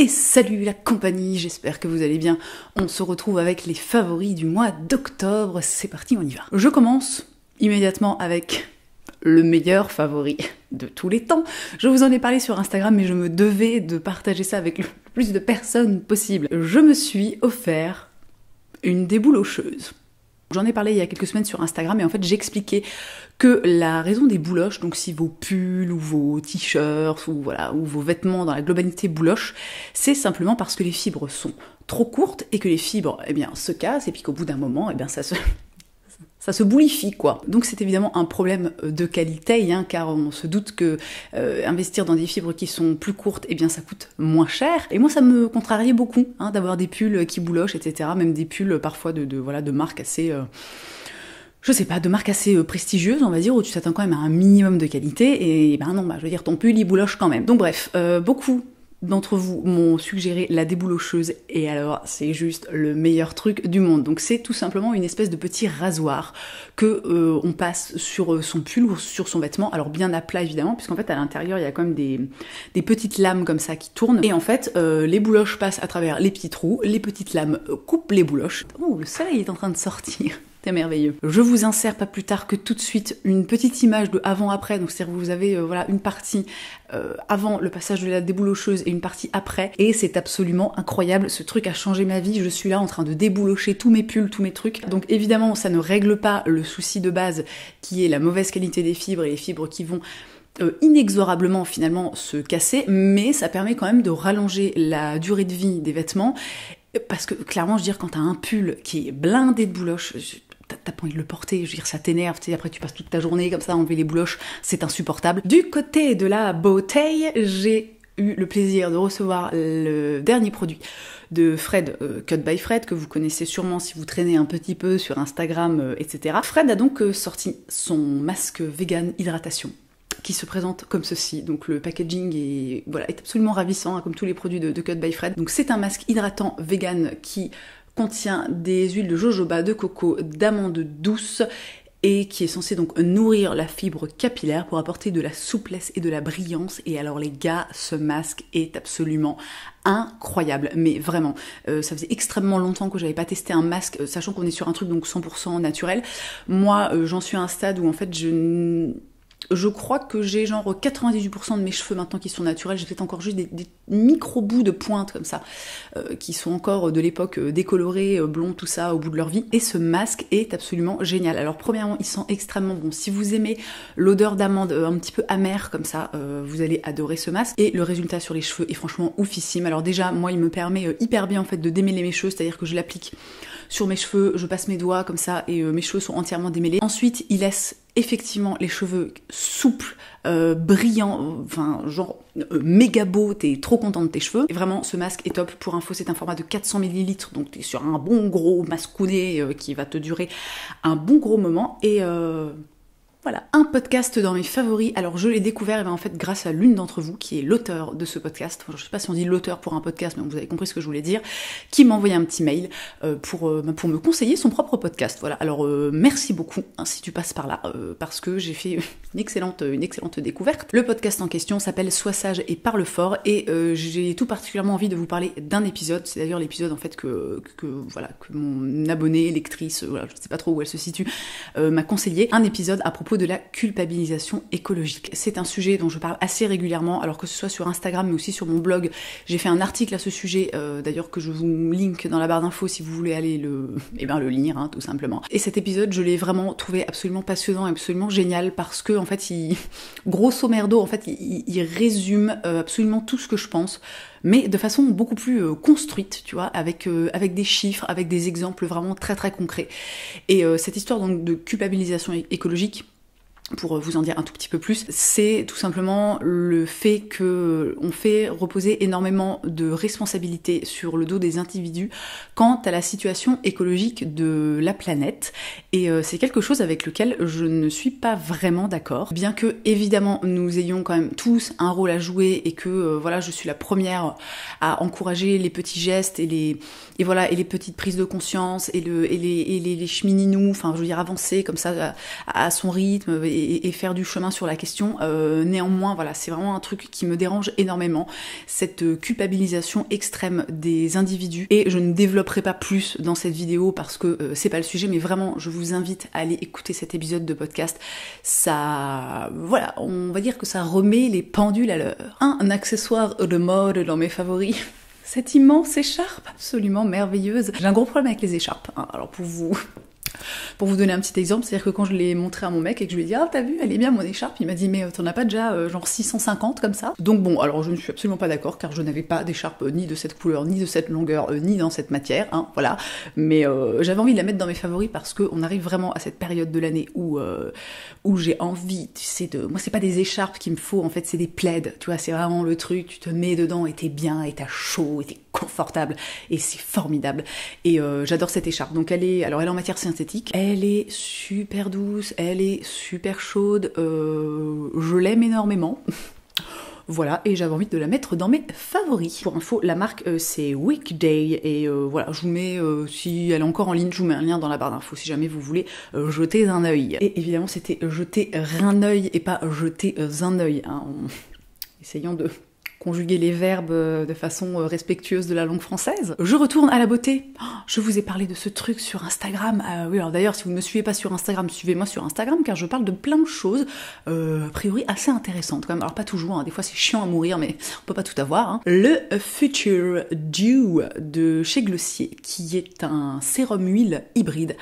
Et salut la compagnie, j'espère que vous allez bien. On se retrouve avec les favoris du mois d'octobre. C'est parti, on y va. Je commence immédiatement avec le meilleur favori de tous les temps. Je vous en ai parlé sur Instagram, mais je me devais de partager ça avec le plus de personnes possible. Je me suis offert une déboulocheuse. J'en ai parlé il y a quelques semaines sur Instagram et en fait j'expliquais que la raison des bouloches, donc si vos pulls ou vos t-shirts ou vos vêtements dans la globalité boulochent, c'est simplement parce que les fibres sont trop courtes et que les fibres se cassent et puis qu'au bout d'un moment ça se boulifie quoi. Donc c'est évidemment un problème de qualité, car on se doute que investir dans des fibres qui sont plus courtes, ça coûte moins cher. Et moi ça me contrariait beaucoup d'avoir des pulls qui boulochent, etc. Même des pulls parfois de marques assez... de marques assez prestigieuses, on va dire, où tu t'attends quand même à un minimum de qualité, et je veux dire, ton pull, il bouloche quand même. Donc bref, beaucoup d'entre vous m'ont suggéré la déboulocheuse, et alors, c'est juste le meilleur truc du monde. Donc c'est tout simplement une espèce de petit rasoir que on passe sur son pull ou sur son vêtement, alors bien à plat évidemment, puisqu'en fait à l'intérieur, il y a quand même des petites lames comme ça qui tournent, et en fait, les bouloches passent à travers les petits trous, les petites lames coupent les bouloches. Oh, le soleil est en train de sortir. C'est merveilleux. Je vous insère pas plus tard que tout de suite une petite image de avant-après, donc c'est-à-dire que vous avez une partie avant le passage de la déboulocheuse et une partie après, et c'est absolument incroyable, ce truc a changé ma vie, je suis là en train de déboulocher tous mes pulls, tous mes trucs, donc évidemment ça ne règle pas le souci de base qui est la mauvaise qualité des fibres et les fibres qui vont inexorablement finalement se casser, mais ça permet quand même de rallonger la durée de vie des vêtements, parce que clairement je veux dire, quand t'as un pull qui est blindé de bouloches, t'as pas envie de le porter, je veux dire, ça t'énerve, après tu passes toute ta journée comme ça à enlever les bouloches, c'est insupportable. Du côté de la beauté, j'ai eu le plaisir de recevoir le dernier produit de Fred, Cut by Fred, que vous connaissez sûrement si vous traînez un petit peu sur Instagram, etc. Fred a donc sorti son masque vegan hydratation, qui se présente comme ceci. Donc le packaging est absolument ravissant, comme tous les produits de Cut by Fred. Donc c'est un masque hydratant vegan qui contient des huiles de jojoba, de coco, d'amande douce, et qui est censé donc nourrir la fibre capillaire pour apporter de la souplesse et de la brillance. Et alors les gars, ce masque est absolument incroyable, mais vraiment, ça faisait extrêmement longtemps que j'avais pas testé un masque, sachant qu'on est sur un truc donc 100% naturel. Moi, j'en suis à un stade où en fait je crois que j'ai genre 98% de mes cheveux maintenant qui sont naturels, j'ai peut-être encore juste des micro-bouts de pointe comme ça, qui sont encore de l'époque décolorés, blonds, tout ça, au bout de leur vie. Et ce masque est absolument génial. Alors premièrement, il sent extrêmement bon. Si vous aimez l'odeur d'amande un petit peu amère comme ça, vous allez adorer ce masque. Et le résultat sur les cheveux est franchement oufissime. Alors déjà, moi, il me permet hyper bien en fait de démêler mes cheveux, c'est-à-dire que je l'applique sur mes cheveux, je passe mes doigts comme ça et mes cheveux sont entièrement démêlés. Ensuite, il laisse effectivement les cheveux souples, brillants, méga beau, t'es trop content de tes cheveux. Et vraiment, ce masque est top. Pour info, c'est un format de 400 ml, donc t'es sur un bon gros mascounet qui va te durer un bon gros moment. Et voilà, un podcast dans mes favoris. Alors je l'ai découvert en fait grâce à l'une d'entre vous qui est l'auteur de ce podcast. Je sais pas si on dit l'auteur pour un podcast, mais vous avez compris ce que je voulais dire, qui m'a envoyé un petit mail pour me conseiller son propre podcast. Voilà. Alors merci beaucoup si tu passes par là, parce que j'ai fait une excellente découverte. Le podcast en question s'appelle Sois sage et parle fort, et j'ai tout particulièrement envie de vous parler d'un épisode. C'est d'ailleurs l'épisode en fait que mon abonnée, lectrice, je sais pas trop où elle se situe, m'a conseillé. Un épisode à propos de la culpabilisation écologique. C'est un sujet dont je parle assez régulièrement, alors que ce soit sur Instagram mais aussi sur mon blog. J'ai fait un article à ce sujet, d'ailleurs que je vous link dans la barre d'infos si vous voulez aller le lire, tout simplement. Et cet épisode, je l'ai vraiment trouvé absolument passionnant et absolument génial, parce que en fait, grosso merdo, en fait, il résume absolument tout ce que je pense, mais de façon beaucoup plus construite, tu vois, avec des chiffres, avec des exemples vraiment très très concrets. Et cette histoire donc de culpabilisation écologique, pour vous en dire un tout petit peu plus, c'est tout simplement le fait que on fait reposer énormément de responsabilités sur le dos des individus quant à la situation écologique de la planète, et c'est quelque chose avec lequel je ne suis pas vraiment d'accord, bien que évidemment nous ayons quand même tous un rôle à jouer, et que je suis la première à encourager les petits gestes et les petites prises de conscience et les chemininous, enfin je veux dire avancer comme ça à son rythme, et faire du chemin sur la question. Néanmoins, voilà, c'est vraiment un truc qui me dérange énormément, cette culpabilisation extrême des individus. Et je ne développerai pas plus dans cette vidéo parce que c'est pas le sujet, mais vraiment, je vous invite à aller écouter cet épisode de podcast. Ça, voilà, on va dire que ça remet les pendules à l'heure. Un accessoire de mode dans mes favoris. Cette immense écharpe absolument merveilleuse. J'ai un gros problème avec les écharpes. Alors pour vous donner un petit exemple, c'est-à-dire que quand je l'ai montré à mon mec et que je lui ai dit « Ah, t'as vu, elle est bien mon écharpe », il m'a dit « Mais t'en as pas déjà genre 650 comme ça ?» Donc bon, alors je ne suis absolument pas d'accord car je n'avais pas d'écharpe ni de cette couleur, ni de cette longueur, ni dans cette matière, hein, voilà. Mais j'avais envie de la mettre dans mes favoris parce qu'on arrive vraiment à cette période de l'année où j'ai envie, tu sais, moi c'est pas des écharpes qu'il me faut, en fait c'est des plaids, tu vois, c'est vraiment le truc, tu te mets dedans et t'es bien, et t'as chaud, et t'es confortable, et c'est formidable. Et j'adore cette écharpe. Donc elle est en matière synthétique, elle est super douce, elle est super chaude, je l'aime énormément. Voilà, et j'avais envie de la mettre dans mes favoris. Pour info, la marque c'est Weekday, et voilà, je vous mets, si elle est encore en ligne, je vous mets un lien dans la barre d'infos si jamais vous voulez jeter un œil. Et évidemment c'était jeter un œil et pas jeter un œil, hein. Essayons de conjuguer les verbes de façon respectueuse de la langue française. Je retourne à la beauté. Oh, je vous ai parlé de ce truc sur Instagram. Oui, alors d'ailleurs, si vous ne me suivez pas sur Instagram, suivez-moi sur Instagram, car je parle de plein de choses, a priori assez intéressantes quand même. Alors pas toujours, hein, des fois c'est chiant à mourir, mais on peut pas tout avoir. Hein. Le Future Dew de chez Glossier, qui est un sérum huile hybride.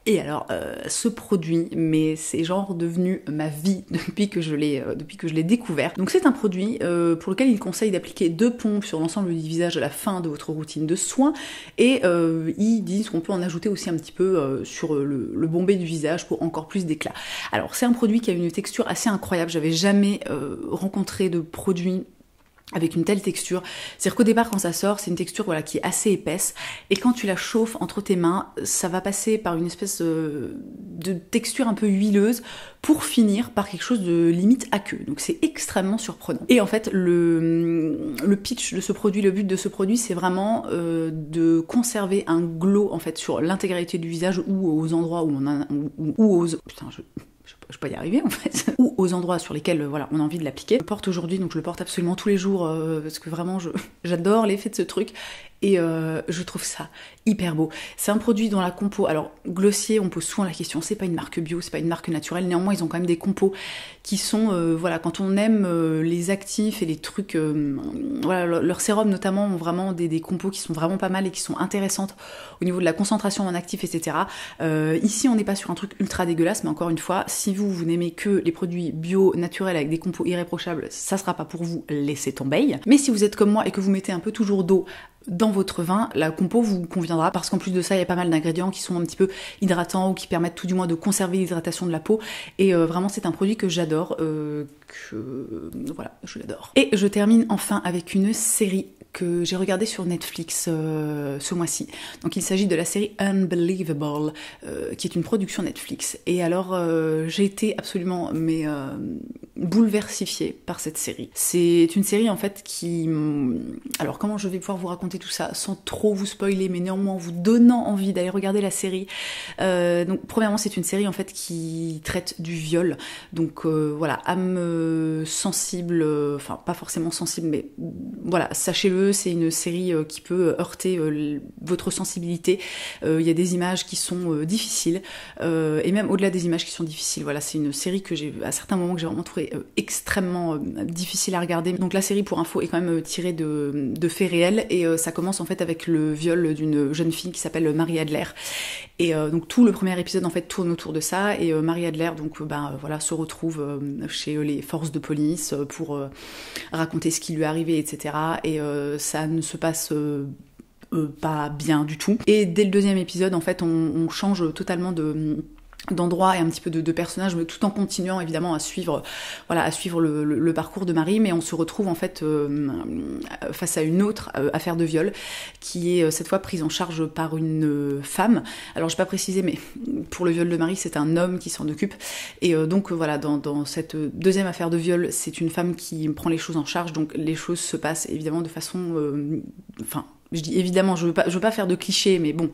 Et alors, ce produit, mais c'est genre devenu ma vie depuis que je l'ai découvert. Donc c'est un produit pour lequel il conseille d'appliquer 2 pompes sur l'ensemble du visage à la fin de votre routine de soins. Et ils disent qu'on peut en ajouter aussi un petit peu sur le bombé du visage pour encore plus d'éclat. Alors c'est un produit qui a une texture assez incroyable. J'avais jamais rencontré de produit avec une telle texture. C'est-à-dire qu'au départ, quand ça sort, c'est une texture voilà, qui est assez épaisse, et quand tu la chauffes entre tes mains, ça va passer par une espèce de texture un peu huileuse pour finir par quelque chose de limite aqueux. Donc c'est extrêmement surprenant. Et en fait, le pitch de ce produit, le but de ce produit, c'est vraiment de conserver un glow en fait sur l'intégralité du visage ou aux endroits où on a... Putain, je peux pas y arriver en fait, ou aux endroits sur lesquels voilà, on a envie de l'appliquer. Je le porte aujourd'hui, donc je le porte absolument tous les jours parce que vraiment j'adore l'effet de ce truc, et je trouve ça hyper beau. C'est un produit dont la compo, alors Glossier, on pose souvent la question, c'est pas une marque bio, c'est pas une marque naturelle, néanmoins ils ont quand même des compos qui sont, voilà, quand on aime les actifs et les trucs, voilà, leurs sérums notamment ont vraiment des compos qui sont vraiment pas mal et qui sont intéressantes au niveau de la concentration en actifs, etc. Ici on n'est pas sur un truc ultra dégueulasse, mais encore une fois, si vous n'aimez que les produits bio, naturels, avec des compos irréprochables, ça sera pas pour vous, laissez tomber. Mais si vous êtes comme moi et que vous mettez un peu toujours d'eau dans votre vin, la compo vous conviendra, parce qu'en plus de ça, il y a pas mal d'ingrédients qui sont un petit peu hydratants ou qui permettent tout du moins de conserver l'hydratation de la peau, et vraiment c'est un produit que j'adore, voilà, je l'adore. Et je termine enfin avec une série que j'ai regardée sur Netflix ce mois-ci. Donc il s'agit de la série Unbelievable, qui est une production Netflix. Et alors j'ai été absolument bouleversifiée par cette série. C'est une série en fait qui... Alors comment je vais pouvoir vous raconter tout ça sans trop vous spoiler, mais néanmoins en vous donnant envie d'aller regarder la série. Donc premièrement c'est une série en fait qui traite du viol. Donc voilà, âme sensible, enfin pas forcément sensible, mais voilà, sachez-le, c'est une série qui peut heurter votre sensibilité. Il y a des images qui sont difficiles, et même au-delà des images qui sont difficiles, voilà, c'est une série que j'ai, à certains moments, que j'ai vraiment trouvé extrêmement difficile à regarder. Donc la série, pour info, est quand même tirée de faits réels, et ça commence en fait avec le viol d'une jeune fille qui s'appelle Marie Adler. Et donc tout le premier épisode en fait tourne autour de ça, et Marie Adler donc voilà, se retrouve chez les forces de police pour raconter ce qui lui est arrivé, etc. Et ça ne se passe pas bien du tout. Et dès le deuxième épisode en fait on change totalement d'endroit et un petit peu de personnages, mais tout en continuant évidemment à suivre le parcours de Marie, mais on se retrouve en fait face à une autre affaire de viol qui est cette fois prise en charge par une femme. Alors je vais pas préciser, mais pour le viol de Marie c'est un homme qui s'en occupe, et donc voilà, dans cette deuxième affaire de viol c'est une femme qui prend les choses en charge, donc les choses se passent évidemment de façon je dis évidemment, je veux pas faire de clichés, mais bon,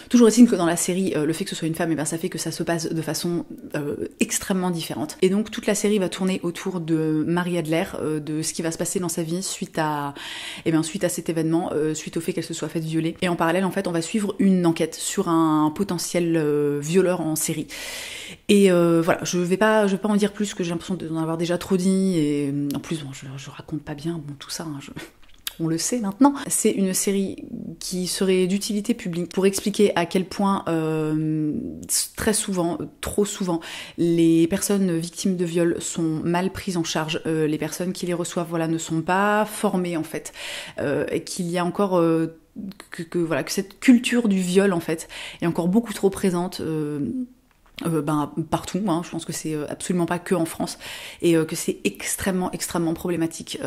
Toujours est-il que dans la série, le fait que ce soit une femme, et ben ça fait que ça se passe de façon extrêmement différente. Et donc toute la série va tourner autour de Marie Adler, de ce qui va se passer dans sa vie suite à cet événement, suite au fait qu'elle se soit faite violer. Et en parallèle, en fait, on va suivre une enquête sur un potentiel violeur en série. Et voilà, je vais pas en dire plus, que j'ai l'impression d'en avoir déjà trop dit, et en plus, bon, je raconte pas bien, bon, tout ça, hein, on le sait maintenant. C'est une série qui serait d'utilité publique pour expliquer à quel point, très souvent, trop souvent, les personnes victimes de viol sont mal prises en charge. Les personnes qui les reçoivent, voilà, ne sont pas formées, en fait. Et qu'il y a encore... que cette culture du viol, en fait, est encore beaucoup trop présente... partout, hein. Je pense que c'est absolument pas que en France, et que c'est extrêmement problématique.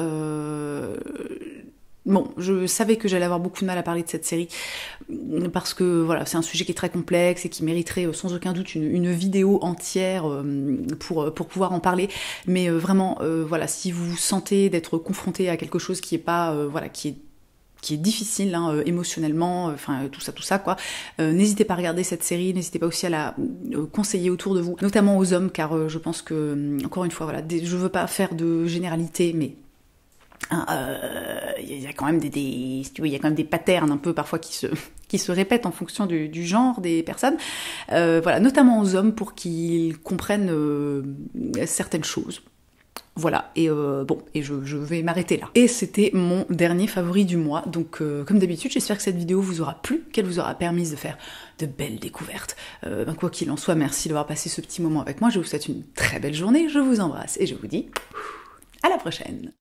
Bon, je savais que j'allais avoir beaucoup de mal à parler de cette série, parce que voilà, c'est un sujet qui est très complexe et qui mériterait sans aucun doute une vidéo entière pour pouvoir en parler. Mais vraiment, voilà, si vous sentez d'être confronté à quelque chose qui est pas, qui est difficile, hein, émotionnellement, enfin tout ça quoi. N'hésitez pas à regarder cette série, n'hésitez pas aussi à la conseiller autour de vous, notamment aux hommes, car je pense que, encore une fois, voilà, je veux pas faire de généralité, mais il y a quand même il y a quand même des patterns un peu parfois qui se répètent en fonction du genre des personnes, voilà, notamment aux hommes, pour qu'ils comprennent certaines choses. Voilà, et je vais m'arrêter là. Et c'était mon dernier favori du mois, donc comme d'habitude, j'espère que cette vidéo vous aura plu, qu'elle vous aura permis de faire de belles découvertes. Quoi qu'il en soit, merci d'avoir passé ce petit moment avec moi, je vous souhaite une très belle journée, je vous embrasse, et je vous dis à la prochaine.